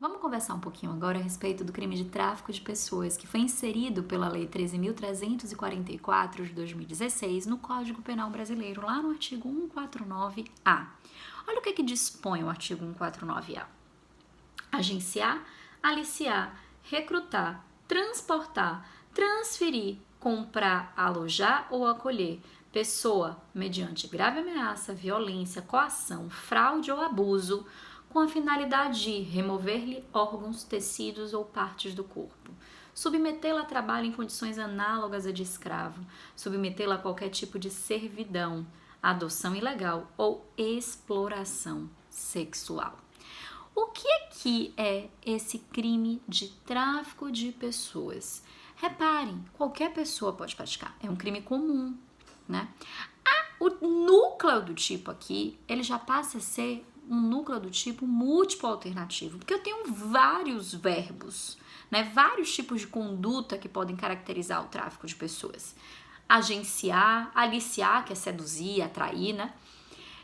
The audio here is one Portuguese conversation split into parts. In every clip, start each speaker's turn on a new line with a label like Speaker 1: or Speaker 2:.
Speaker 1: Vamos conversar um pouquinho agora a respeito do crime de tráfico de pessoas, que foi inserido pela Lei 13.344 de 2016 no Código Penal Brasileiro, lá no artigo 149-A. Olha o que dispõe o artigo 149-A. Agenciar, aliciar, recrutar, transportar, transferir, comprar, alojar ou acolher pessoa mediante grave ameaça, violência, coação, fraude ou abuso, com a finalidade de remover-lhe órgãos, tecidos ou partes do corpo, submetê-la a trabalho em condições análogas a de escravo, submetê-la a qualquer tipo de servidão, adoção ilegal ou exploração sexual. O que é esse crime de tráfico de pessoas? Reparem, qualquer pessoa pode praticar, é um crime comum, né? O núcleo do tipo aqui, ele já passa a ser um núcleo do tipo múltiplo alternativo, porque eu tenho vários verbos, né? Vários tipos de conduta que podem caracterizar o tráfico de pessoas. Agenciar, aliciar, que é seduzir, atrair, né?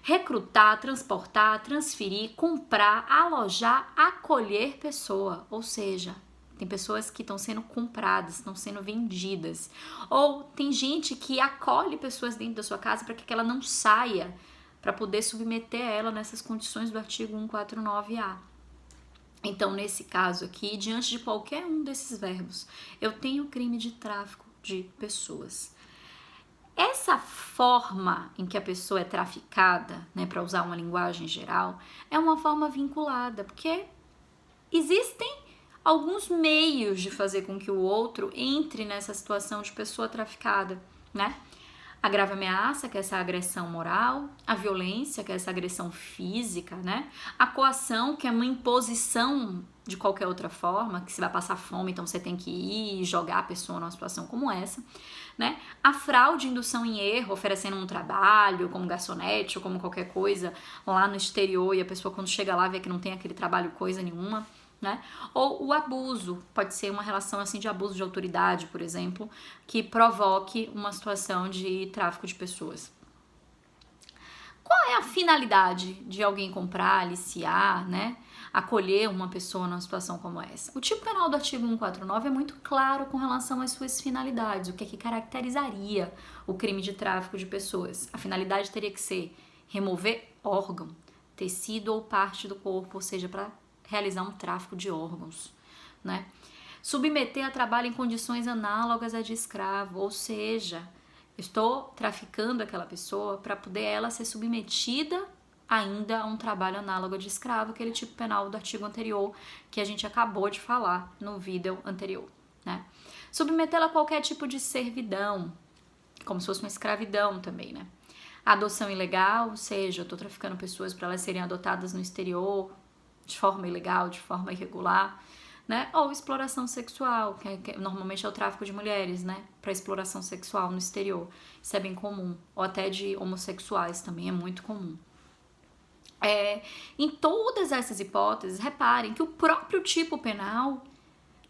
Speaker 1: Recrutar, transportar, transferir, comprar, alojar, acolher pessoa, ou seja, tem pessoas que estão sendo compradas, estão sendo vendidas. Ou tem gente que acolhe pessoas dentro da sua casa para que ela não saia, para poder submeter ela nessas condições do artigo 149-A. Então, nesse caso aqui, diante de qualquer um desses verbos, eu tenho crime de tráfico de pessoas. Essa forma em que a pessoa é traficada, né, para usar uma linguagem geral, é uma forma vinculada, porque existem alguns meios de fazer com que o outro entre nessa situação de pessoa traficada, né? A grave ameaça, que é essa agressão moral, a violência, que é essa agressão física, né? A coação, que é uma imposição de qualquer outra forma, que você vai passar fome, então você tem que ir e jogar a pessoa numa situação como essa, né? A fraude, indução em erro, oferecendo um trabalho, como garçonete ou como qualquer coisa lá no exterior, e a pessoa quando chega lá vê que não tem aquele trabalho coisa nenhuma, né? Ou o abuso, pode ser uma relação assim de abuso de autoridade, por exemplo, que provoque uma situação de tráfico de pessoas. Qual é a finalidade de alguém comprar, aliciar, né? Acolher uma pessoa numa situação como essa? O tipo penal do artigo 149 é muito claro com relação às suas finalidades, o que é que caracterizaria o crime de tráfico de pessoas. A finalidade teria que ser remover órgão, tecido ou parte do corpo, ou seja, para realizar um tráfico de órgãos, né? Submeter a trabalho em condições análogas a de escravo, ou seja, estou traficando aquela pessoa para poder ela ser submetida ainda a um trabalho análogo de escravo, aquele tipo penal do artigo anterior que a gente acabou de falar no vídeo anterior, né? Submetê-la a qualquer tipo de servidão, como se fosse uma escravidão também, né? Adoção ilegal, ou seja, eu estou traficando pessoas para elas serem adotadas no exterior, de forma ilegal, de forma irregular, né? Ou exploração sexual, que normalmente é o tráfico de mulheres, né? Para exploração sexual no exterior. Isso é bem comum. Ou até de homossexuais também é muito comum. Em todas essas hipóteses, reparem que o próprio tipo penal,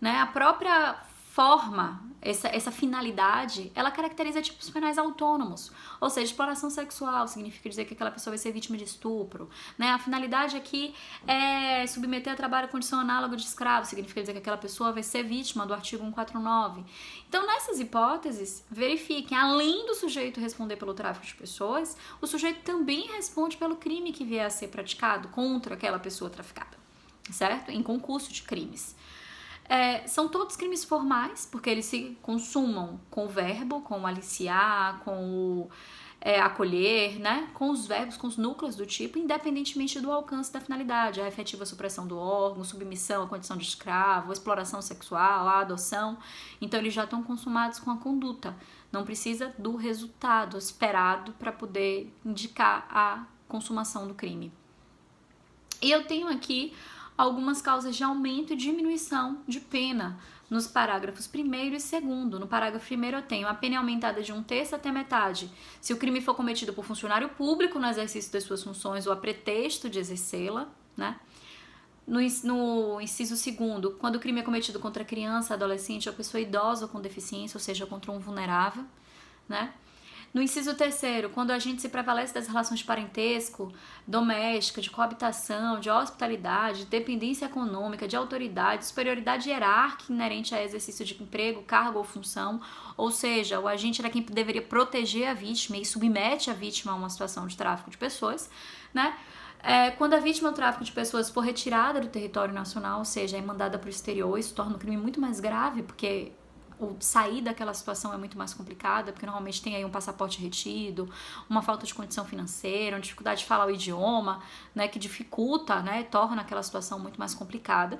Speaker 1: né? A própria forma, essa finalidade, ela caracteriza tipos penais autônomos. Ou seja, exploração sexual significa dizer que aquela pessoa vai ser vítima de estupro, né? A finalidade aqui é submeter a trabalho a condição análoga de escravo, significa dizer que aquela pessoa vai ser vítima do artigo 149. Então, nessas hipóteses, verifiquem, além do sujeito responder pelo tráfico de pessoas, o sujeito também responde pelo crime que vier a ser praticado contra aquela pessoa traficada, certo? Em concurso de crimes. São todos crimes formais, porque eles se consumam com o verbo, com o aliciar, com o acolher, né? Com os verbos, com os núcleos do tipo, independentemente do alcance da finalidade, a efetiva supressão do órgão, submissão à condição de escravo, exploração sexual, a adoção. Então, eles já estão consumados com a conduta. Não precisa do resultado esperado para poder indicar a consumação do crime. E eu tenho aqui algumas causas de aumento e diminuição de pena nos parágrafos 1º e 2º. No parágrafo 1º eu tenho a pena aumentada de 1/3 até metade se o crime for cometido por funcionário público no exercício das suas funções ou a pretexto de exercê-la, né? No inciso 2º, quando o crime é cometido contra criança, adolescente ou pessoa idosa ou com deficiência, ou seja, contra um vulnerável, né? No inciso 3º, quando a gente se prevalece das relações de parentesco, doméstica, de coabitação, de hospitalidade, de dependência econômica, de autoridade, superioridade hierárquica inerente a exercício de emprego, cargo ou função, ou seja, o agente era quem deveria proteger a vítima e submete a vítima a uma situação de tráfico de pessoas, né? Quando a vítima do tráfico de pessoas for retirada do território nacional, ou seja, é mandada para o exterior, isso torna o crime muito mais grave, porque sair daquela situação é muito mais complicada, porque normalmente tem aí um passaporte retido, uma falta de condição financeira, uma dificuldade de falar o idioma, né, que dificulta, né, torna aquela situação muito mais complicada.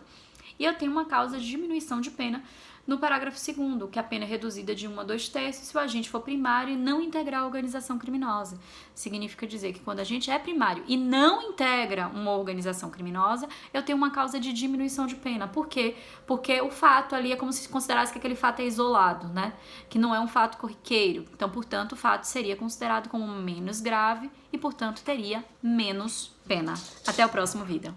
Speaker 1: E eu tenho uma causa de diminuição de pena no parágrafo 2º, que a pena é reduzida de 1 a 2/3 se o agente for primário e não integrar a organização criminosa. Significa dizer que quando a gente é primário e não integra uma organização criminosa, eu tenho uma causa de diminuição de pena. Por quê? Porque o fato ali é como se considerasse que aquele fato é isolado, né? Que não é um fato corriqueiro. Então, portanto, o fato seria considerado como menos grave e, portanto, teria menos pena. Até o próximo vídeo.